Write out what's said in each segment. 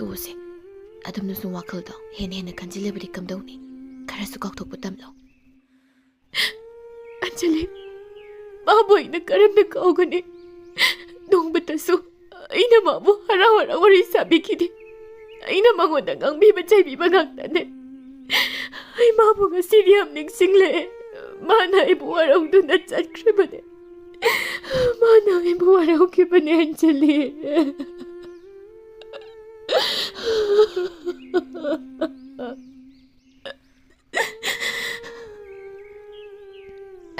toose adumna sum wakal do hen kanjilebudi kamdawni kharasu kaukthokpa tamlo Anjali baboy na karamna kaugani nongbatasu aina mabu hara wari sabikidi aina mangoda ngangbiba chaibiba ngaknane ai mabu ngasidi yam ningsingle mana ibu warauhduna chatkribane mana ibu waraukhibane Anjali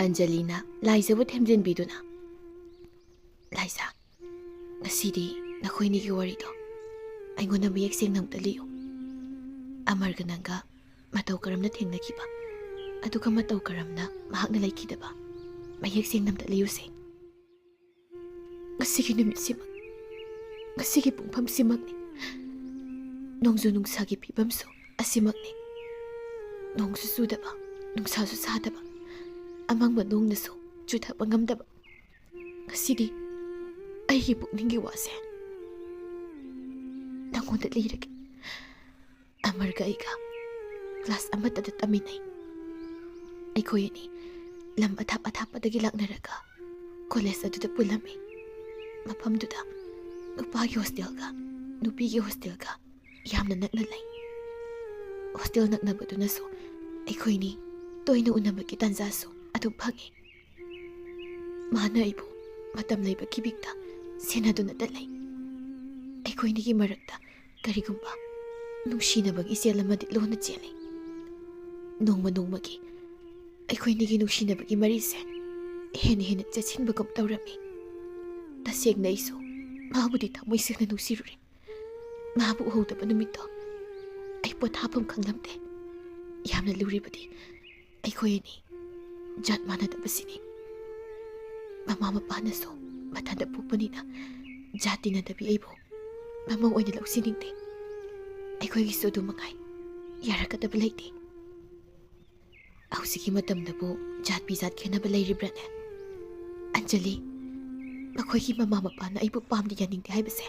Anjalina Laisabu themjinbiduna Laisa ngasidi nakhoinigi warido aingona miyek sengnamta liyo amarga nanga matau karamna thengnakiba aduga matau karamna mahakna laikidaba mayek sengnamta liyo se ngasigi numitsimag ngasigi pungpham simagni nongzu nungsagi pibamso asimagni nongsu sudaba nungsasu sadaba amangba nongnasu chuthaba ngamdaba ngasidi aigi pukningi wase nangonda lirage amarga aiga class amatada taminai aikoyani lam athapadagi laknaraga college aduda pulami mafamduda nupagi hostel ga nupigi hostel ga yamna nakna lai hostel naknabadunasu aikoyni toina unabagi tanzasu adu phangi mana ibu matam laiba kibikta senaduna dalai aikoinigi marakta karigumba nungsinabag isel amadi lona chele nongmagi aikoinigi nungsinabagi marise hen chachinba kam tawrami tasegna isu mabudi thamoi segna nungsirure mabu hodaba numitto ai pothapam khanglamte yamna luribadi aikoini jat manadabasini mama mapanaso mathanda pukpanina jatina dabi aibo mama oina lausiningte aikoigi sodu mangai yarakadaba leite ausiki matamdabu jat bizat khenaba leiribrane Anjali makoigi mama mapana aibu pamdi yaningte haibase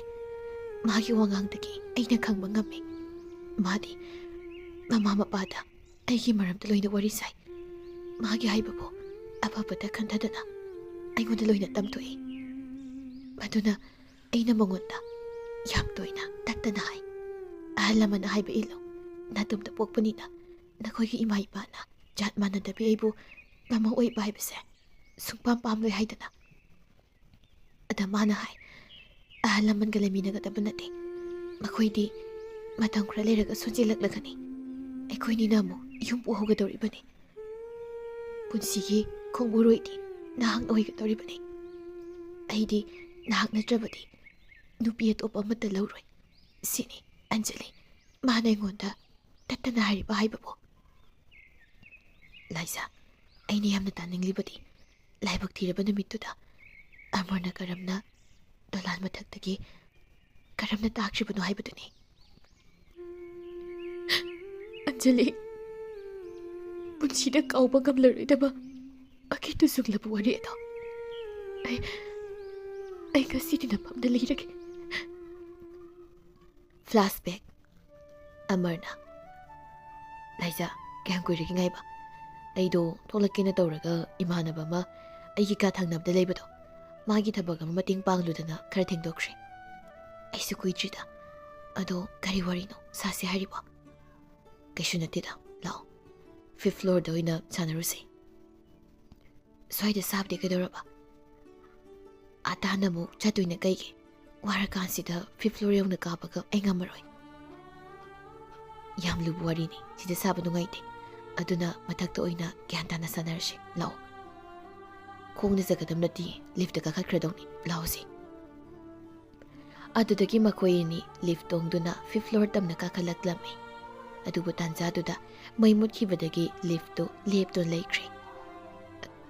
magi wangangdagi aina khangba ngame madi mama mapada aigi maramda loina wari sai magi haibabu apapata khanthadana aingona loina tamtoi maduna aina mangonda yam toina tattana hai ahalamana haiba ilo natumda pokpanina nakoigi ima ipana jat manadabi aibu mama oiba haibase sungpam pamloi haidana ada mana hai ahalaman galamina nate makoidi matang khra leraga sonjilaklagani aikoini namu yumpu hogadoribani punsigi khongburoidi nahang oigadoribani aidi nahak natrabadi nupi atopa amata lauroi sini Anjali mana ingonda tattana hariba haibabo Laisa aini yamna taninglibadi laibak thiraba numittuda amorna karamna dolan mathaktagi karamna taakhribano haibaduni Anjali punsida kauba gamlaroidaba akitu sunglabu wari edo ai ngasidi napamda leirage flashback Amarna Laisa kayang kuirigi ngaiba aido tholakena tawraga imanaba ma aigi ka thangnabda leibado magi thabag ama mating pangludana khara thengdokre aisu kuitrida ado kari warino sase hariba kaishu natida lao 5th floor da oina chanaruse soida sabde kedoraba atana mu chatuina kaigi warakansi da 5th floor yona kabaga engamaroi yam lubu warini sida sabanu ngaite aduna mathakta oina gyantana sanarshi lao khongna jagadam nati lift ka khakhradoni laosi adudagi makoyini lift tongduna 5th floor tamna ka khalaklami adubu tanjaduda maimut khibadagi lift to lepton laikre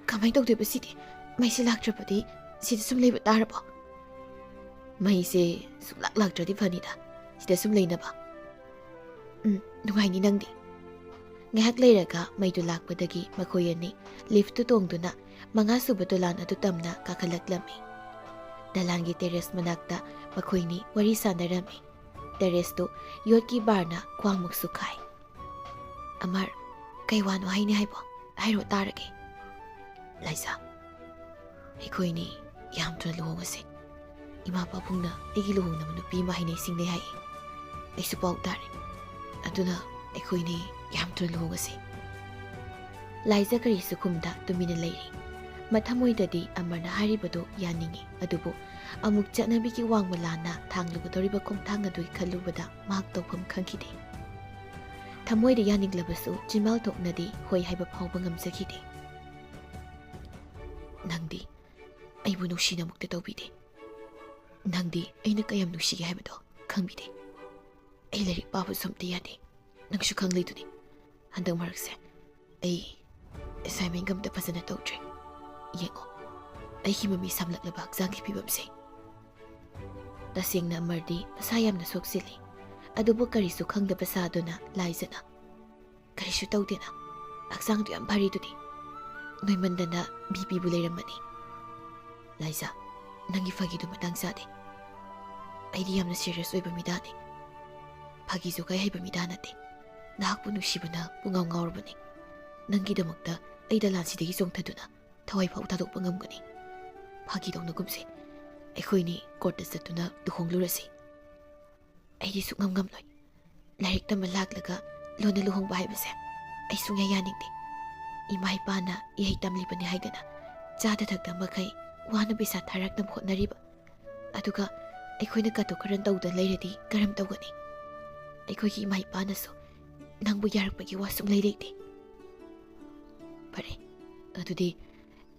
kamai tokde basidi maisi laktrapadi sida sum leiba taraba maise sum laktradi fanida sida sum leinaba nungaini nangdi ngahak leiraga maidu lakpadagi makoyani lift to tongduna manga suba dolan adu tamna kakalaklami dalangi terrace manakta makoyni wari sanarami ꯇꯦꯔꯦꯁꯇꯨ ꯌꯣꯠꯀꯤ ꯕꯥꯔꯅ ꯈ꯭ꯋꯥꯡꯃꯨꯛꯁꯨ ꯈꯥꯏ꯫ ꯑꯃꯔ, ꯀꯩ ꯋꯥꯅꯣ ꯍꯥꯏꯅꯤ ꯍꯥꯏꯕꯣ? ꯍꯥꯏꯔꯣ ꯇꯥꯔꯒꯦ꯫ ꯂꯥꯏꯖꯥ, ꯑꯩꯈꯣꯏꯅꯤ ꯌꯥꯝ ꯊꯨꯅ ꯂꯨꯍꯣꯡꯉꯁꯤ꯫ ꯏꯃꯥ ꯄꯥꯕꯨꯡꯅ ꯑꯩꯒꯤ ꯂꯨꯍꯣꯡꯅꯕ ꯅꯨꯄꯤ ꯑꯃ ꯍꯩꯅꯩ ꯁꯤꯡꯅꯩ ꯍꯥꯏ꯫ ꯑꯩꯁꯨ ꯄꯥꯎ ꯇꯥꯔꯦ꯫ ꯑꯗꯨꯅ ꯑꯩꯈꯣꯏꯅꯤ ꯌꯥꯝ ꯊꯨꯅ ꯂꯨꯍꯣꯡꯉꯁꯤ꯫ ꯂꯥꯏꯖꯥ ꯀꯔꯤꯁꯨ ꯈꯨꯝꯗ ꯇꯨꯃꯤꯟꯅ ꯂꯩꯔꯤ꯫ ꯃꯊꯃꯣꯏꯗꯗꯤ ꯑꯃꯔꯅ ꯍꯥꯏꯔꯤꯕꯗꯨ ꯌꯥꯅꯤꯡꯉꯤ, ꯑꯗꯨꯕꯨ ꯑꯃꯨꯛ ꯆꯠꯅꯕꯤꯒꯤ ꯋꯥꯡꯃ ꯂꯥꯟꯅ ꯊꯥꯡꯂꯨꯒꯗꯧꯔꯤꯕ ꯈꯣꯡꯊꯥꯡ ꯑꯗꯨꯒꯤ ꯈꯜꯂꯨꯕꯗ ꯃꯍꯥꯛ ꯇꯧꯐꯝ ꯈꯪꯈꯤꯗꯦ꯫ ꯊꯃꯣꯏꯗ ꯌꯥꯅꯤꯡꯂꯕꯁꯨ ꯆꯤꯟꯕꯥꯜ ꯊꯣꯛꯅꯗꯤ ꯍꯣꯏ ꯍꯥꯏꯕ ꯐꯥꯎꯕ ꯉꯝꯖꯈꯤꯗꯦ꯫ ꯅꯪꯗꯤ ꯑꯩꯕꯨ ꯅꯨꯡꯁꯤꯅ ꯑꯃꯨꯛꯇ ꯇꯧꯕꯤꯗꯦ꯫ ꯅꯪꯗꯤ ꯑꯩꯅ ꯀꯌꯥꯝ ꯅꯨꯡꯁꯤꯒꯦ ꯍꯥꯏꯕꯗꯣ ꯈꯪꯕꯤꯗꯦ꯫ ꯑꯩ ꯂꯥꯏꯔꯤꯛ ꯄꯥꯕꯁꯨ ꯑꯝꯇ ꯌꯥꯗꯦ, ꯅꯪꯁꯨ ꯈꯪꯂꯤꯗꯨꯅꯤ꯫ ꯍꯟꯗꯛ ꯃꯔꯛꯁꯦ ꯑꯩ ꯑꯦꯁꯥꯏꯟꯃꯦꯟꯒ ꯑꯝꯇ ꯐꯖꯅ ꯇꯧꯗ꯭ꯔꯦ꯫ ꯌꯦꯡꯉꯣ ꯑꯩꯒꯤ ꯃꯃꯤ ꯁꯥꯝꯂꯛꯂꯕ ꯍꯛꯆꯥꯡꯒꯤ ꯐꯤꯕꯝꯁꯦ꯫ ꯇꯁꯦꯡꯅ ꯑꯃꯔꯗꯤ ꯃꯁꯥ ꯌꯥꯝꯅ ꯁꯣꯛꯆꯤꯜꯂꯤ, ꯑꯗꯨꯕꯨ ꯀꯔꯤꯁꯨ ꯈꯪꯗꯕ ꯁꯥꯗꯨꯅ ꯂꯥꯏꯖꯥꯅ, ꯀꯔꯤꯁꯨ ꯇꯧꯗꯦꯅ, ꯍꯛꯆꯥꯡꯗꯨ ꯌꯥꯝ ꯐꯔꯤꯗꯨꯗꯤ, ꯅꯣꯏꯃꯟꯗꯅ ꯕꯤꯄꯤꯕꯨ ꯂꯩꯔꯝꯃꯅꯤ꯫ ꯂꯥꯏꯖꯥ, ꯅꯪꯒꯤ ꯐꯥꯒꯤꯗꯨ ꯃꯇꯥꯡ ꯆꯥꯗꯦ꯫ ꯑꯩꯗꯤ ꯌꯥꯝꯅ ꯁꯤꯔꯤꯌꯁ ꯑꯣꯏꯕ ꯃꯤꯗꯥꯅꯤ, ꯐꯥꯒꯤꯁꯨ ꯀꯩ ꯍꯩꯕ ꯃꯤꯗꯥ ꯅꯠꯇꯦ꯫ ꯅꯍꯥꯛꯄꯨ ꯅꯨꯡꯁꯤꯕꯅ ꯄꯨꯡꯉꯥꯎ ꯉꯥꯎꯔꯕꯅꯤ꯫ ꯅꯪꯒꯤꯗꯃꯛꯇ ꯑꯩ ꯗꯂꯥꯟꯁꯤꯗꯒꯤ ꯆꯣꯡꯊꯗꯨꯅ ꯊꯋꯥꯏ ꯐꯥꯎ ꯊꯥꯗꯣꯛꯄ ꯉꯝꯒꯅꯤ꯫ ꯐꯥꯒꯤꯗꯧꯅꯒꯨꯝꯁꯦ ꯑꯩꯈꯣꯏꯅꯤ ꯀꯣꯔꯠꯇ ꯆꯠꯇꯨꯅ ꯂꯨꯍꯣꯡꯂꯨꯔꯁꯤ꯫ ꯑꯩꯗꯤ ꯁꯨꯛꯉꯝ ꯉꯝꯂꯣꯏ꯫ ꯂꯥꯏꯔꯤꯛ ꯇꯝꯕ ꯂꯥꯛꯂꯒ ꯂꯣꯟꯅ ꯂꯨꯍꯣꯡꯕ ꯍꯥꯏꯕꯁꯦ ꯑꯩ ꯁꯨꯡꯌꯥ ꯌꯥꯅꯤꯡꯗꯦ꯫ ꯏꯃꯥ ꯏꯄꯥꯅ ꯏꯍꯩ ꯇꯝꯂꯤꯕꯅꯤ ꯍꯥꯏꯗꯅ ꯆꯥꯗ ꯊꯛꯇ ꯃꯈꯩ ꯋꯥꯅ ꯄꯩꯁా ꯊꯥꯔꯛꯅꯕ ꯍꯣꯠꯅꯔꯤꯕ, ꯑꯗꯨꯒ ꯑꯩꯈꯣꯏꯅ ꯀꯠꯇꯨ ꯀꯔꯟ ꯇꯧꯗ ꯂꯩꯔꯗꯤ ꯀꯔꯝ ꯇꯧꯒꯅꯤ? ꯑꯩꯈꯣꯏꯒꯤ ꯏꯃꯥ ꯏꯄꯥꯅꯁꯨ ꯅꯪꯕꯨ ꯌꯥꯔꯛꯄꯒꯤ ꯋꯥ ꯁꯨꯡꯂꯩ ꯂꯩꯇꯦ꯫ ꯐꯔꯦ, ꯑꯗꯨꯗꯤ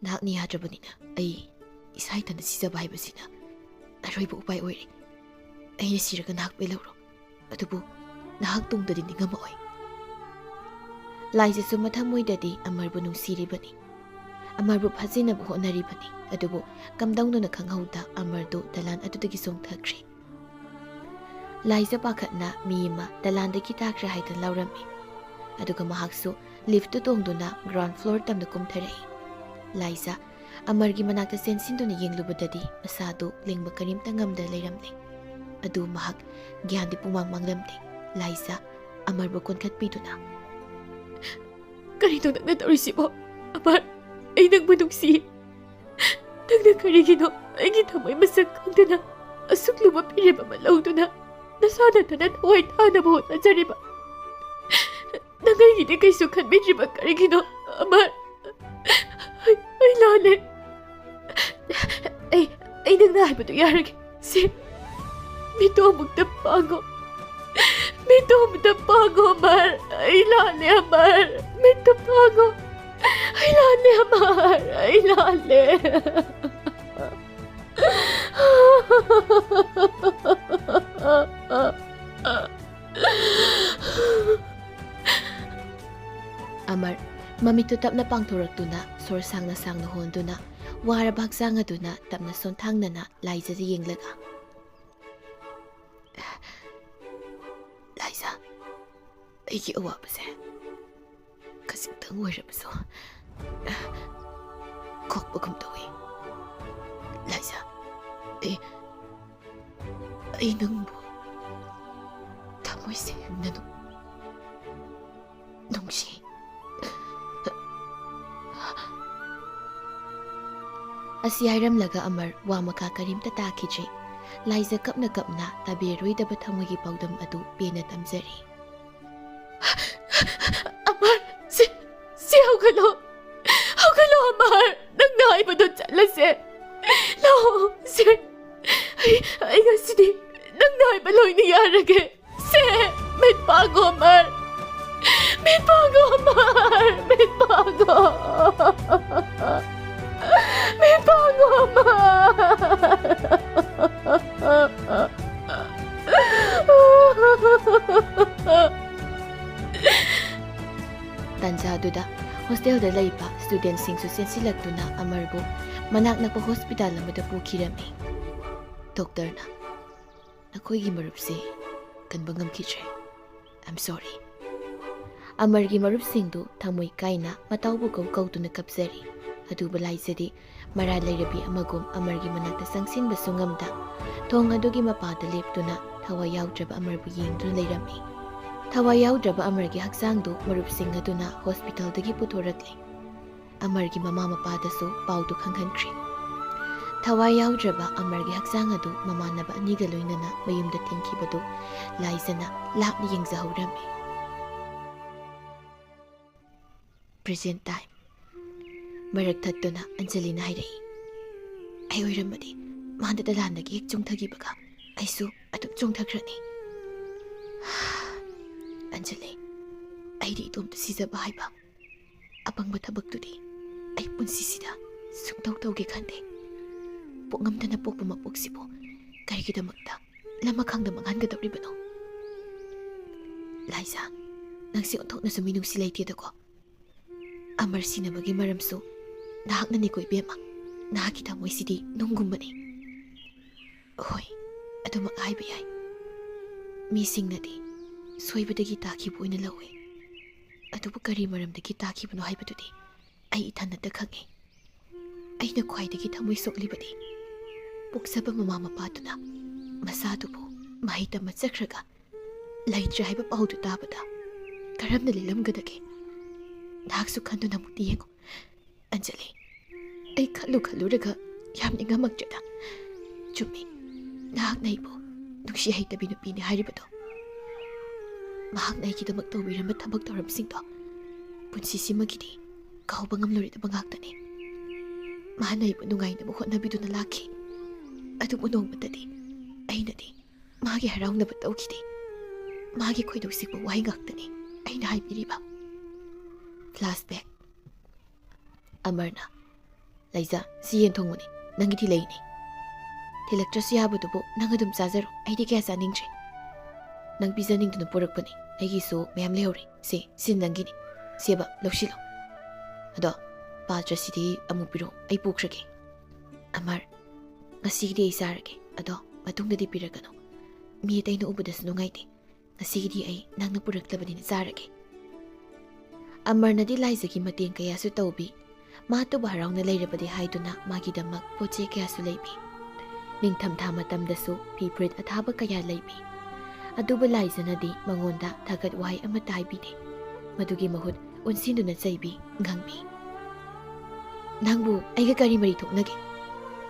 ꯅꯍꯥꯛꯅ ꯌꯥꯗ꯭ꯔꯕꯅꯤꯅ ꯑꯩ ꯏꯁꯥ ꯏꯊꯟꯇ ꯁꯤꯖꯕ ꯍꯥꯏꯕꯁꯤꯅ ꯑꯔꯣꯏꯕ ꯎꯄꯥꯏ ꯑꯣꯏꯔꯦ꯫ ꯑꯩꯅ ꯁꯤꯔꯒ ꯅꯍꯥꯛ ꯄꯦꯜꯍꯧꯔꯣ, ꯑꯗꯨꯕꯨ ꯅꯍꯥꯛ ꯇꯨꯡꯗꯗꯤ ꯅꯤꯡꯉꯝꯃꯛꯑꯣꯏ꯫ ꯂꯥꯏꯖꯥꯁꯨ ꯃꯊꯃꯣꯏꯗꯗꯤ ꯑꯃꯔꯕꯨ ꯅꯨꯡꯁꯤꯔꯤꯕꯅꯤ, ꯑꯃꯔꯕꯨ ꯐꯥꯖꯤꯟꯅꯕ ꯍꯣꯠꯅꯔꯤꯕꯅꯤ, ꯑꯗꯨꯕꯨ ꯀꯝꯗꯧꯅꯅ ꯈꯪꯍꯧꯗ ꯑꯃꯔꯗꯨ ꯗꯂꯥꯟ ꯑꯗꯨꯗꯒꯤ ꯆꯣꯡꯊꯈ꯭ꯔꯦ꯫ ꯂꯥꯏꯖꯥ ꯄꯥꯈꯠꯅ ꯃꯤ ꯑꯃ ꯗꯂꯥꯟꯗꯒꯤ ꯇꯥꯈ꯭ꯔꯦ ꯍꯥꯏꯗꯨꯅ ꯂꯥꯎꯔꯝꯃꯤ, ꯑꯗꯨꯒ ꯃꯍꯥꯛꯁꯨ ꯂꯤꯐꯇꯨ ꯇꯣꯡꯗꯨꯅ ꯒ꯭ꯔꯥꯎꯟ ꯐ꯭ꯂꯣꯔ ꯇꯝꯅ ꯀꯨꯝꯊꯔꯛꯏ꯫ ꯂꯥꯏꯖꯥ ꯑꯃꯔꯒꯤ ꯃꯅꯥꯛꯇ ꯆꯦꯟꯁꯤꯟꯗꯨꯅ ꯌꯦꯡꯂꯨꯕꯗꯗꯤ ꯃꯁꯥꯗꯨ ꯂꯦꯡꯕ ꯀꯔꯤꯝꯇ ꯉꯝꯗ ꯂꯩꯔꯝꯂꯦ꯫ ꯑꯗꯨ ꯃꯍꯥꯛ ꯒ꯭ꯌꯥꯟꯗꯤ ꯄꯨꯡꯃꯥꯡ ꯃꯥꯡꯂꯝꯗꯦ꯫ ꯂꯥꯏꯖꯥ ꯑꯃꯔꯕꯨ ꯀꯣꯟꯈꯠꯄꯤꯗꯨꯅ, ꯀꯔꯤꯅꯣ ꯅꯪꯅ ꯇꯧꯔꯤꯁꯤꯕꯣ? ꯑꯃꯔ, ꯑꯩ ꯅꯪꯕꯨ ꯅꯨꯡꯁꯤꯌꯦ꯫ ꯅꯪꯅ ꯀꯔꯤꯒꯤꯅꯣ ꯑꯩꯒꯤ ꯊꯃꯣꯏ ꯃꯁꯛ ꯈꯪꯗꯅ ꯑꯁꯨꯛ ꯂꯨꯕ ꯐꯤꯔꯦꯞ ꯑꯃ ꯂꯧꯗꯨꯅ ꯅꯁꯥ ꯅꯊꯟꯇ ꯊꯋꯥꯏ ꯊꯥꯅꯕ ꯍꯣꯠꯅꯖꯔꯤꯕ? ꯅꯪ ꯑꯩꯒꯤꯗꯤ ꯀꯩꯁꯨ ꯈꯟꯕꯤꯗ꯭ꯔꯤꯕ ꯀꯔꯤꯒꯤꯅꯣ? ꯑꯃꯔ, ꯑꯩ ꯂꯥꯜꯂꯦ꯫ ꯑꯩ ꯅꯪꯅ ꯍꯥꯏꯕꯗꯨ ꯌꯥꯔꯒꯦ꯫ ꯁꯤ ꯃꯤꯠꯇꯣ ꯑꯃꯨꯛꯇ ꯄꯥꯡꯉꯣ, ꯃꯤꯠꯇꯣ ꯑꯃꯨꯛꯇ ꯄꯥꯡꯉꯣ ꯑꯃꯔ, ꯑꯩ ꯂꯥꯜꯂꯦ ꯑꯃꯔ, ꯃꯤꯠꯇꯣ ꯄꯥꯡꯉꯣ, ꯑꯩ ꯂꯥꯜꯂꯦ ꯑꯃꯔ, ꯑꯩ ꯂꯥꯜꯂꯦ꯫ ꯑꯃꯔ ꯃꯃꯤꯠꯇꯨ ꯇꯞꯅ ꯄꯥꯡꯊꯣꯔꯛꯇꯨꯅ ꯁꯣꯔ ꯁꯥꯡꯅ ꯁꯥꯡꯅ ꯍꯣꯟꯗꯨꯅ ꯋꯥꯔꯕ ꯍꯛꯆꯥꯡ ꯑꯗꯨꯅ ꯇꯞꯅ ꯁꯣꯟꯊꯥꯡꯅꯅ ꯂꯥꯏꯖꯥꯗ ꯌꯦꯡꯂꯒ, ꯂꯥꯏꯖꯥ, ꯑꯩꯒꯤ ꯑꯋꯥꯕꯁꯦ ꯈꯖꯤꯛꯇꯪ ꯑꯣꯏꯔꯕꯁꯨ ꯀꯣꯛꯄꯒꯨꯝ ꯇꯧꯏ꯫ ꯂꯥꯏꯖꯥ, ꯑꯩ ꯅꯪꯕꯨ ꯊꯃꯣꯏ ꯁꯦꯡꯅ ꯅꯨꯡꯁꯤ꯫ ꯑꯁꯤ ꯍꯥꯏꯔꯝꯂꯒ ꯑꯃꯔ ꯋꯥ ꯃꯈꯥ ꯀꯔꯤꯝꯇ ꯇꯥꯈꯤꯗ꯭ꯔꯦ꯫ ꯂꯥꯏꯖꯥ ꯀꯞꯅ ꯀꯞꯅ ꯇꯥꯕꯤꯔꯔꯣꯏꯗꯕ ꯊꯃꯣꯏꯒꯤ ꯄꯥꯎꯗꯝ ꯑꯗꯨ ꯄꯦꯟꯅ ꯇꯝꯖꯔꯤ꯫ ꯑꯃꯔ, ꯁꯤ ꯍꯧꯒꯠꯂꯣ, ꯍꯧꯒꯠꯂꯣ ꯑꯃꯔ, ꯅꯪꯅ ꯍꯥꯏꯕꯗꯣ ꯆꯠꯂꯁꯦ, ꯂꯥꯛꯑꯣ ꯁꯦ, ꯑꯩ ꯉꯁꯤꯗꯤ ꯅꯪꯅ ꯍꯥꯏꯕ ꯂꯣꯏꯅ ꯌꯥꯔꯒꯦ꯫ ꯁꯦ, ꯃꯤꯠ ꯄꯥꯡꯉꯣ ꯑꯃꯔ, ꯃꯤꯠ ꯄꯥꯡꯉꯣ ꯑꯃꯔ, ꯃꯤꯠ ꯄꯥꯡꯉꯣ, ꯃꯤꯠ ꯄꯥꯡꯉꯣ ꯑꯃꯔ꯫ ꯇꯥꯟꯖꯥꯗꯨꯗ ꯍꯣꯁꯇꯦꯜꯗ ꯂꯩꯕ ꯁ꯭ꯇꯨꯗꯦꯟꯠꯁꯤꯡꯁꯨ ꯆꯦꯟꯁꯤꯜꯂꯛꯇꯨꯅ ꯑꯃꯔꯕꯨ ꯃꯅꯥꯛ ꯅꯛꯄ ꯍꯣꯁꯄꯤꯇꯥꯜ ꯑꯃꯗ ꯄꯨꯈꯤꯔꯝꯃꯤ꯫ ꯗꯣꯛꯇꯔꯅ, ꯅꯈꯣꯏꯒꯤ ꯃꯔꯨꯞꯁꯦ ꯀꯟꯕ ꯉꯝꯈꯤꯗ꯭ꯔꯦ, ꯑꯥꯏꯝ ꯁꯣꯔꯤ꯫ ꯑꯃꯔꯒꯤ ꯃꯔꯨꯞꯁꯤꯡꯗꯨ ꯊꯃꯣꯏ ꯀꯥꯏꯅ ꯃꯇꯥꯎꯕꯨ ꯀꯧꯗꯨꯅ ꯀꯞꯆꯔꯤ꯫ ꯑꯗꯨꯕꯨ ꯂꯥꯏꯖꯥꯗꯤ ꯃꯔꯥ ꯂꯩꯔꯕꯤ ꯑꯃꯒꯨꯝ ꯑꯃꯔꯒꯤ ꯃꯅꯥꯛꯇ ꯆꯪꯁꯤꯟꯕꯁꯨ ꯉꯝꯗ ꯊꯣꯡ ꯑꯗꯨꯒꯤ ꯃꯄꯥꯗ ꯂꯦꯞꯇꯨꯅ ꯊꯋꯥꯏ ꯌꯥꯎꯗ꯭ꯔꯕ ꯑꯃꯔꯕꯨ ꯌꯦꯡꯗꯨꯅ ꯂꯩꯔꯝꯃꯤ꯫ ꯊꯋꯥꯏ ꯌꯥꯎꯗ꯭ꯔꯕ ꯑꯃꯔꯒꯤ ꯍꯛꯆꯥꯡꯗꯨ ꯃꯔꯨꯞꯁꯤꯡ ꯑꯗꯨꯅ ꯍꯣꯁꯄꯤꯇꯥꯜꯗꯒꯤ ꯄꯨꯊꯣꯔꯛꯂꯤ꯫ ꯑꯃꯔꯒꯤ ꯃꯃꯥ ꯃꯄꯥꯗꯁꯨ ꯄꯥꯎꯗꯨ ꯈꯪꯍꯟꯈ꯭ꯔꯤ꯫ ꯊꯋꯥꯏ ꯌꯥꯎꯗ꯭ꯔꯕ ꯑꯃꯔꯒꯤ ꯍꯛꯆꯥꯡ ꯑꯗꯨ ꯃꯃꯥꯟꯅꯕ ꯑꯅꯤꯒ ꯂꯣꯏꯅꯅ ꯃꯌꯨꯝꯗ ꯊꯤꯟꯈꯤꯕꯗꯨ ꯂꯥꯏꯖꯅ ꯂꯥꯞꯅ ꯌꯦꯡꯖꯍꯧꯔꯝꯃꯤ꯫ Present time. ꯃꯔꯛ ꯊꯠꯇꯨꯅ ꯑꯟꯖꯂꯤꯅ ꯍꯥꯏꯔꯛꯏ, ꯑꯩ ꯑꯣꯏꯔꯝꯃꯗꯤ ꯃꯥꯗ ꯗꯂꯥꯟꯗꯒꯤ ꯍꯦꯛ ꯆꯣꯡꯊꯈꯤꯕꯒ ꯑꯩꯁꯨ ꯑꯗꯨꯝ ꯆꯣꯡꯊꯈ꯭ꯔꯅꯤ꯫ ꯑꯟꯖꯂꯤ, ꯑꯩꯗꯤ ꯏꯇꯣꯝꯇ ꯁꯤꯖꯕ ꯍꯥꯏꯕ ꯑꯄꯪꯕ ꯊꯕꯛꯇꯨꯗꯤ ꯑꯩ ꯄꯨꯟꯁꯤꯁꯤꯗ ꯁꯨꯡꯇꯧ ꯇꯧꯒꯦ ꯈꯟꯗꯦ꯫ ꯄꯣꯛꯉꯝꯗꯅ ꯄꯣꯛꯄ ꯃꯄꯣꯛꯁꯤꯕꯨ ꯀꯔꯤꯒꯤꯗꯃꯛꯇ ꯂꯃꯈꯥꯡꯗ ꯃꯥꯡꯍꯟꯒꯗꯧꯔꯤꯕꯅꯣ? ꯂꯥꯏꯖꯥ, ꯅꯪꯁꯤ ꯑꯣꯟꯊꯣꯛꯅꯁꯨ ꯃꯤꯅꯨꯡꯁꯤ ꯂꯩꯇꯦꯗꯀꯣ꯫ ꯑꯃꯔ ꯁꯤꯅꯕꯒꯤ ꯃꯔꯝꯁꯨ ꯅꯍꯥꯛꯅꯅꯤꯀꯣ ꯏꯕꯦꯝꯃ꯫ ꯅꯍꯥꯛꯀꯤ ꯊꯃꯣꯏꯁꯤꯗꯤ ꯅꯨꯡꯒꯨꯝꯕꯅꯤ꯫ ꯍꯣꯏ, ꯑꯗꯨꯃꯛ ꯍꯥꯏꯕ ꯌꯥꯏ꯫ ꯃꯤꯁꯤꯡꯅꯗꯤ ꯁꯣꯏꯕꯗꯒꯤ ꯇꯥꯈꯤꯕ ꯑꯣꯏꯅ ꯂꯧꯏ, ꯑꯗꯨꯕꯨ ꯀꯔꯤ ꯃꯔꯝꯗꯒꯤ ꯇꯥꯈꯤꯕꯅꯣ ꯍꯥꯏꯕꯗꯨꯗꯤ ꯑꯩ ꯏꯊꯟꯇ ꯈꯪꯏ꯫ ꯑꯩꯅ ꯈ꯭ꯋꯥꯏꯗꯒꯤ ꯊꯃꯣꯏ ꯁꯣꯛꯂꯤꯕꯗꯤ ꯄꯣꯛꯆꯕ ꯃꯃꯥ ꯃꯄꯥꯗꯨꯅ ꯃꯆꯥꯗꯨꯕꯨ ꯃꯍꯩ ꯇꯝꯕ ꯆꯠꯈ꯭ꯔꯒ ꯂꯩꯇ꯭ꯔꯦ ꯍꯥꯏꯕ ꯄꯥꯎꯗꯨ ꯇꯥꯕꯗ ꯀꯔꯝꯅ ꯂꯦꯜꯂꯝꯒꯗꯒꯦ? ꯅꯍꯥꯛꯁꯨ ꯈꯟꯗꯨꯅ ꯑꯃꯨꯛꯇ ꯌꯦꯡꯉꯨ ꯑꯟꯖꯂꯤ꯫ ꯑꯩ ꯈꯜꯂꯨꯔꯒ ꯌꯥꯝ ꯅꯤꯡꯉꯝꯃꯛꯇ꯭ꯔꯦꯗ꯫ ꯆꯨꯝꯃꯤ, ꯅꯍꯥꯛꯅ ꯑꯩꯕꯨ ꯅꯨꯡꯁꯤ ꯍꯩꯇꯕꯤ ꯅꯨꯄꯤꯅꯤ ꯍꯥꯏꯔꯤꯕꯗꯣ꯫ ꯃꯍꯥꯛꯅ ꯑꯩꯒꯤꯗꯃꯛ ꯇꯧꯕꯤꯔꯝꯕ ꯊꯕꯛ ꯊꯧꯔꯝꯁꯤꯡꯗꯣ ꯄꯨꯟꯁꯤꯁꯤꯃꯒꯤꯗꯤ ꯀꯥꯎꯕ ꯉꯝꯂꯣꯏꯗꯕ ꯉꯥꯛꯇꯅꯤ꯫ ꯃꯥꯅ ꯑꯩꯕꯨ ꯅꯨꯡꯉꯥꯏꯅꯕ ꯍꯣꯠꯅꯕꯤꯗꯨꯅ ꯂꯥꯛꯈꯤ, ꯑꯗꯨꯕꯨ ꯅꯣꯡꯃꯇꯗꯤ ꯑꯩꯅꯗꯤ ꯃꯥꯒꯤ ꯍꯔꯥꯎꯅꯕ ꯇꯧꯈꯤꯗꯦ꯫ ꯃꯥꯒꯤ ꯈꯣꯏꯗꯧ ꯁꯤꯛꯄ ꯋꯥꯍꯩ ꯉꯥꯛꯇꯅꯤ ꯑꯩꯅ ꯍꯥꯏꯕꯤꯔꯤꯕ꯫ ꯐ꯭ꯂꯥꯁꯕꯦꯛ꯫ ꯑꯃꯔꯅ, ꯂꯩꯖꯥ, ꯁꯤ ꯌꯦꯟ ꯊꯣꯡꯕꯅꯤ, ꯅꯪꯒꯤꯗꯤ ꯂꯩꯅꯤ꯫ ꯊꯤꯜꯂꯛꯇ꯭ꯔꯁꯨ ꯌꯥꯕꯗꯨꯕꯨ ꯅꯪ ꯑꯗꯨꯝ ꯆꯥꯖꯔꯣ, ꯑꯩꯗꯤ ꯀꯌꯥ ꯆꯥꯅꯤꯡꯗ꯭ꯔꯦ꯫ ꯅꯪ ꯄꯤꯖꯅꯤꯡꯗꯨꯅ ꯄꯨꯔꯛꯄꯅꯤ, ꯑꯩꯒꯤꯁꯨ ꯃꯌꯥꯝ ꯂꯩꯍꯧꯔꯤ꯫ ꯁꯤ ꯅꯪꯒꯤꯅꯤ, ꯁꯦꯕ ꯂꯧꯁꯤꯜꯂꯣ꯫ ꯑꯗꯣ ꯄꯥꯇ꯭ꯔꯁꯤꯗꯤ ꯑꯃꯨꯛ ꯄꯤꯔꯛꯑꯣ, ꯑꯩ ꯄꯨꯈ꯭ꯔꯒꯦ꯫ ꯑꯃꯔ, ꯉꯁꯤꯒꯤꯗꯤ ꯑꯩ ꯆꯥꯔꯒꯦ, ꯑꯗꯣ ꯃꯇꯨꯡꯗꯗꯤ ꯄꯤꯔꯛꯀꯅꯨ꯫ ꯃꯤ ꯑꯇꯩꯅ ꯎꯕꯗꯁꯨ ꯅꯨꯡꯉꯥꯏꯇꯦ꯫ ꯉꯁꯤꯒꯤꯗꯤ ꯑꯩ ꯅꯪꯅ ꯄꯨꯔꯛꯂꯕꯅꯤꯅ ꯆꯥꯔꯒꯦ꯫ ꯑꯃꯔꯅꯗꯤ ꯂꯥꯏꯖꯒꯤ ꯃꯇꯦꯡ ꯀꯌꯥꯁꯨ ꯇꯧꯕꯤ꯫ ꯃꯥꯇꯕꯨ ꯍꯔꯥꯎꯅ ꯂꯩꯔꯕꯗꯤ ꯍꯥꯏꯗꯨꯅ ꯃꯥꯒꯤꯗꯃꯛ ꯄꯣꯠꯆꯩ ꯀꯌꯥꯁꯨ ꯂꯩꯕꯤ꯫ ꯅꯤꯡꯊꯝꯊꯥ ꯃꯇꯝꯗꯁꯨ ꯐꯤ ꯐꯨꯔꯤꯠ ꯑꯊꯥꯕ ꯀꯌꯥ ꯂꯩꯕꯤ꯫ ꯑꯗꯨꯕꯨ ꯂꯥꯏꯖꯅꯗꯤ ꯃꯉꯣꯟꯗ ꯊꯥꯒꯠ ꯋꯥꯍꯩ ꯑꯃꯠꯇ ꯍꯥꯏꯕꯤꯗꯦ꯫ ꯃꯗꯨꯒꯤ ꯃꯍꯨꯠ ꯑꯣꯟꯁꯤꯟꯗꯨꯅ ꯆꯩꯕꯤ, ꯉꯥꯡꯕꯤ꯫ ꯅꯪꯕꯨ ꯑꯩꯒ ꯀꯔꯤ ꯃꯔꯤ ꯊꯣꯛꯅꯒꯦ?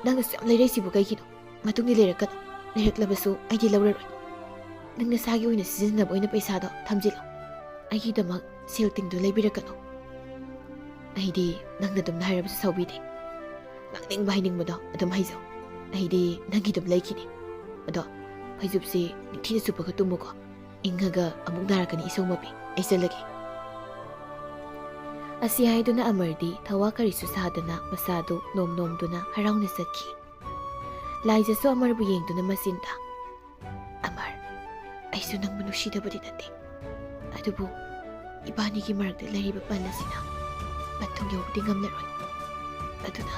ꯅꯪꯅꯁꯨ ꯌꯥꯝ ꯂꯩꯔꯛꯏꯁꯤꯕꯨ ꯀꯩꯒꯤꯅꯣ? ꯃꯇꯨꯡꯗꯤ ꯂꯩꯔꯛꯀꯅꯨ꯫ ꯂꯩꯔꯛꯂꯕꯁꯨ ꯑꯩꯗꯤ ꯂꯧꯔꯔꯣꯏ꯫ ꯅꯪ ꯅꯁꯥꯒꯤ ꯑꯣꯏꯅ ꯁꯤꯖꯤꯟꯅꯕ ꯑꯣꯏꯅ ꯄꯩꯁꯥꯗꯣ ꯊꯝꯖꯤꯜꯂꯣ꯫ ꯑꯩꯒꯤꯗꯃꯛ ꯁꯦꯜ ꯇꯤꯡꯗꯨ ꯂꯩꯕꯤꯔꯛꯀꯅꯨ꯫ ꯑꯩꯗꯤ ꯅꯪꯅ ꯑꯗꯨꯝꯅ ꯍꯥꯏꯔꯕꯁꯨ ꯁꯥꯎꯕꯤꯗꯦ꯫ ꯉꯥꯡꯅꯤꯡꯕ ꯍꯥꯏꯅꯤꯡꯕꯗꯣ ꯑꯗꯨꯝ ꯍꯥꯏꯖꯧ꯫ ꯑꯩꯗꯤ ꯅꯪꯒꯤ ꯑꯗꯨꯝ ꯂꯩꯈꯤꯅꯤ꯫ ꯑꯗꯣ ꯐꯩꯖꯨꯞꯁꯤ ꯅꯤꯡꯊꯤꯅ ꯁꯨꯞꯄꯒ ꯇꯨꯝꯃꯨꯀꯣ꯫ ꯏꯪꯉꯒ ꯑꯃꯨꯛ ꯅꯥꯔꯛꯀꯅꯤ ꯏꯁꯧ ꯃꯄꯤ꯫ ꯑꯩ ꯆꯠꯂꯒꯦ꯫ ꯑꯁꯤ ꯍꯥꯏꯗꯨꯅ ꯑꯃꯔꯗꯤ ꯊꯋꯥ ꯀꯔꯤꯁꯨ ꯁꯥꯗꯅ ꯃꯁꯥꯗꯨ ꯅꯣꯝꯗꯨꯅ ꯍꯔꯥꯎꯅ ꯆꯠꯈꯤ꯫ ꯂꯥꯏꯖꯁꯨ ꯑꯃꯔꯕꯨ ꯌꯦꯡꯗꯨꯅ ꯃꯆꯤꯟꯗ, ꯑꯃꯔ, ꯑꯩꯁꯨ ꯅꯪꯕꯨ ꯅꯨꯡꯁꯤꯗꯕꯗꯤ ꯅꯠꯇꯦ, ꯑꯗꯨꯕꯨ ꯏꯕꯥꯅꯤꯒꯤ ꯃꯔꯛꯇ ꯂꯩꯔꯤꯕ ꯄꯜ ꯑꯁꯤꯅ ꯄꯟꯊꯨꯡ ꯌꯧꯕꯗꯤ ꯉꯝꯂꯔꯣꯏ꯫ ꯑꯗꯨꯅ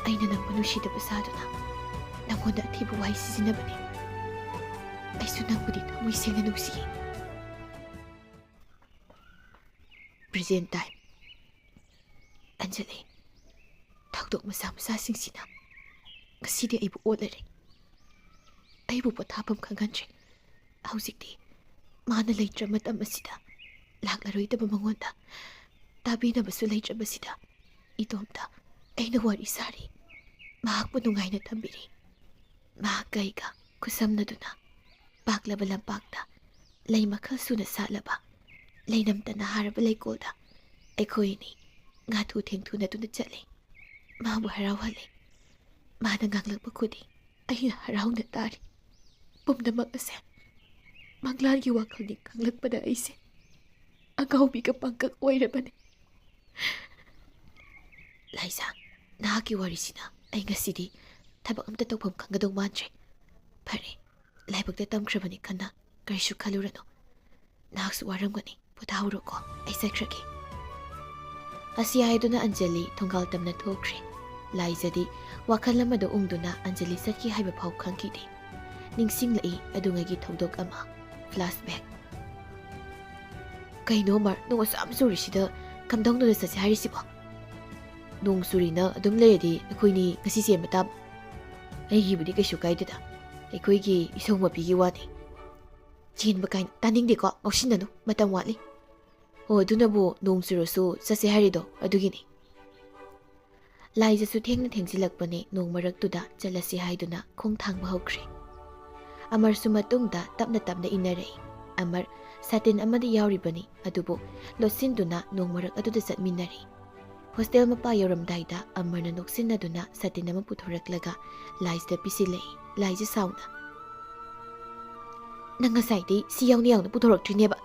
ꯑꯩꯅ ꯅꯪꯕꯨ ꯅꯨꯡꯁꯤꯗꯕ ꯁꯥꯗꯨꯅ ꯅꯪꯉꯣꯟꯗ ꯑꯊꯤꯕ ꯋꯥꯍꯩ ꯁꯤꯖꯤꯟꯅꯕꯅꯤ꯫ ꯑꯩꯁꯨ ꯅꯪꯕꯨꯗꯤ ꯊꯃꯣꯏ ꯁꯦꯡꯅ ꯅꯨꯡꯁꯤꯌꯦ꯫ Present time. ꯑꯟꯖꯂꯤ, ꯊꯧꯗꯣꯛ ꯃꯆꯥ ꯃꯆꯥꯁꯤꯡꯁꯤꯅ ꯉꯁꯤꯗꯤ ꯑꯩꯕꯨ ꯑꯣꯠꯂꯔꯦ꯫ ꯑꯩꯕꯨ ꯄꯣꯊꯥꯐꯝ ꯈꯪꯍꯟꯗ꯭ꯔꯦ꯫ ꯍꯧꯖꯤꯛꯇꯤ ꯃꯥꯅ ꯂꯩꯇ꯭ꯔ ꯃꯇꯝ ꯑꯁꯤꯗ ꯂꯥꯛꯂꯔꯣꯏꯗꯕ ꯃꯉꯣꯟꯗ ꯇꯥꯕꯤꯅꯕꯁꯨ ꯂꯩꯇ꯭ꯔꯕꯁꯤꯗ ꯏꯇꯣꯝꯇ ꯑꯩꯅ ꯋꯥꯔꯤ ꯁꯥꯔꯤ꯫ ꯃꯍꯥꯛꯄꯨ ꯅꯨꯡꯉꯥꯏꯅ ꯊꯝꯕꯤꯔꯤ꯫ ꯃꯍꯥꯛꯀ ꯑꯩꯒ ꯈꯨꯠꯁꯝꯅꯗꯨꯅ ꯄꯥꯛꯂꯕ ꯂꯝꯄꯥꯛꯇ ꯂꯩ ꯃꯈꯜ ꯁꯨꯅ ꯁꯥꯠꯂꯕ ꯂꯩꯅꯝꯇꯅ ꯍꯥꯔꯕ ꯂꯩꯀꯣꯜꯗ ꯑꯩꯈꯣꯏꯅꯤ ꯉꯥꯊꯨ ꯊꯦꯡꯊꯨꯅꯗꯨꯅ ꯆꯠꯂꯤ꯫ ꯃꯥꯕꯨ ꯍꯔꯥꯎꯍꯜꯂꯤ꯫ ꯃꯥꯅ ꯉꯥꯡꯂꯛꯄ ꯈꯨꯗꯤꯡ ꯑꯩꯅ ꯍꯔꯥꯎꯅ ꯇꯥꯔꯤ꯫ ꯄꯨꯝꯅꯃꯛ ꯑꯁꯦ ꯃꯪꯂꯥꯟꯒꯤ ꯋꯥꯈꯜꯅꯤ ꯈꯪꯂꯛꯄꯗ ꯑꯩꯁꯦ ꯑꯉꯥꯎꯕꯤꯒ ꯄꯪꯀꯛ ꯑꯣꯏꯔꯕꯅꯤ꯫ ꯂꯥꯏꯖꯥ, ꯅꯍꯥꯛꯀꯤ ꯋꯥꯔꯤꯁꯤꯅ ꯑꯩ ꯉꯁꯤꯗꯤ ꯊꯕꯛ ꯑꯝꯇ ꯇꯧꯐꯝ ꯈꯪꯒꯗꯧ ꯃꯥꯟꯗ꯭ꯔꯦ꯫ ꯐꯔꯦ, ꯂꯥꯏꯕꯛꯇ ꯇꯝꯈ꯭ꯔꯕꯅꯤ ꯈꯟꯅ ꯀꯔꯤꯁꯨ ꯈꯜꯂꯨꯔꯅꯨ꯫ ꯅꯍꯥꯛꯁꯨ ꯋꯥꯔꯝꯒꯅꯤ, ꯄꯣꯊꯥꯍꯧꯔꯣꯀꯣ꯫ ꯑꯩ ꯆꯠꯈ꯭ꯔꯒꯦ꯫ ꯑꯁꯤ ꯍꯥꯏꯗꯨꯅ ꯑꯟꯖꯂꯤ ꯊꯣꯡꯒꯥꯜ ꯇꯝꯅ ꯊꯣꯛꯈ꯭ꯔꯦ꯫ ꯂꯥꯏꯖꯗꯤ ꯋꯥꯈꯜ ꯑꯃꯗ ꯎꯪꯗꯨꯅ ꯑꯟꯖꯂꯤ ꯆꯠꯈꯤ ꯍꯥꯏꯕ ꯐꯥꯎ ꯈꯪꯈꯤꯗꯦ꯫ ꯅꯤꯡꯁꯤꯡꯂꯛꯏ ꯑꯗꯨꯉꯩꯒꯤ ꯊꯧꯗꯣꯛ ꯑꯃ꯫ ꯐ꯭ꯂꯥꯁꯕꯦꯛ꯫ ꯀꯩꯅꯣ ꯑꯃꯔ, ꯅꯣꯡ ꯑꯁꯨꯛ ꯆꯨꯔꯤꯁꯤꯗ ꯀꯝꯗꯧꯅ ꯆꯠꯁꯦ ꯍꯥꯏꯔꯤꯁꯤꯕꯣ? ꯅꯣꯡ ꯆꯨꯔꯤꯅ ꯑꯗꯨꯝ ꯂꯩꯔꯗꯤ ꯑꯩꯈꯣꯏꯅꯤ ꯉꯁꯤ ꯆꯦꯟꯕ ꯇꯥꯕ꯫ ꯑꯩꯒꯤꯕꯨꯗꯤ ꯀꯩꯁꯨ ꯀꯥꯏꯗꯦꯗ, ꯑꯩꯈꯣꯏꯒꯤ ꯏꯁꯧ ꯃꯄꯤꯒꯤ ꯋꯥꯅꯤ꯫ ꯆꯦꯟꯕ ꯀꯥꯏꯅ ꯇꯥꯅꯤꯡꯗꯦꯀꯣ ꯉꯥꯎꯁꯤꯟꯅꯅꯨ ꯃꯇꯝ ꯋꯥꯠꯂꯤ ꯑꯣ ꯑꯗꯨꯅꯕꯨ ꯅꯣꯡ ꯆꯨꯔꯁꯨ ꯆꯠꯁꯦ ꯍꯥꯏꯔꯤꯗꯣ ꯑꯗꯨꯒꯤꯅꯤ ꯂꯥꯏꯖꯁꯨ ꯊꯦꯡꯅ ꯊꯦꯡꯖꯤꯜꯂꯛꯄꯅꯦ ꯅꯣꯡ ꯃꯔꯛꯇꯨꯗ ꯆꯠꯂꯁꯤ ꯍꯥꯏꯗꯨꯅ ꯈꯣꯡ ꯊꯥꯡꯕ ꯍꯧꯈ꯭ꯔꯦ ꯑꯃꯔꯁꯨ ꯃꯇꯨꯡꯗ ꯇꯞꯅ ꯇꯞꯅ ꯏꯟꯅꯔꯛꯏ ꯑꯃꯔ ꯁꯥꯇꯤꯟ ꯑꯃꯗꯤ ꯌꯥꯎꯔꯤꯕꯅꯤ ꯑꯗꯨꯕꯨ ꯂꯣꯠꯁꯤꯟꯗꯨꯅ ꯅꯣꯡ ꯃꯔꯛ ꯑꯗꯨꯗ ꯆꯠꯃꯤꯟꯅꯔꯤ ꯍꯣꯁꯇꯦꯜ ꯃꯄꯥ ꯌꯧꯔꯝꯗꯥꯏꯗ ꯑꯃꯔꯅ ꯅꯣꯛꯁꯤꯟꯅꯗꯨꯅ ꯁꯥꯇꯤꯟ ꯑꯃ ꯄꯨꯊꯣꯔꯛꯂꯒ ꯂꯥꯏꯖꯗ ꯄꯤꯁꯤꯜꯂꯛꯏ ꯂꯥꯏꯖ ꯁꯥꯎꯅ ꯅꯪ ꯉꯁꯥꯏꯗꯩ ꯁꯤ ꯌꯥꯎꯅ ꯌꯥꯎꯅ ꯄꯨꯊꯣꯔꯛꯇ꯭ꯔꯤꯅꯦꯕ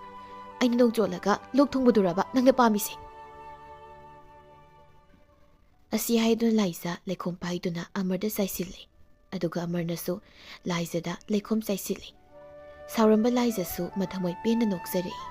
ꯑꯩꯅ ꯅꯣꯡ ꯆꯣꯠꯂꯒ ꯂꯣꯛ ꯊꯨꯡꯕꯗꯨꯔꯕ ꯅꯪꯅ ꯄꯥꯝꯃꯤꯁꯦ ꯑꯁꯤ ꯍꯥꯏꯗꯨꯅ ꯂꯥꯏꯖ ꯂꯩꯈꯣꯝ ꯄꯥꯏꯗꯨꯅ ꯑꯃꯔꯗ ꯆꯥꯏꯁꯤꯜꯂꯤ ꯑꯗꯨꯒ ꯑꯃꯔꯅꯁꯨ ꯂꯥꯏꯖꯗ ꯂꯩꯈꯣꯝ ꯆꯥꯏꯁꯤꯜꯂꯤ ꯁꯥꯎꯔꯝꯕ ꯂꯥꯏꯖꯁꯨ ꯃꯊꯃꯣꯏ ꯄꯦꯟꯅ ꯅꯣꯛꯆꯔꯛꯏ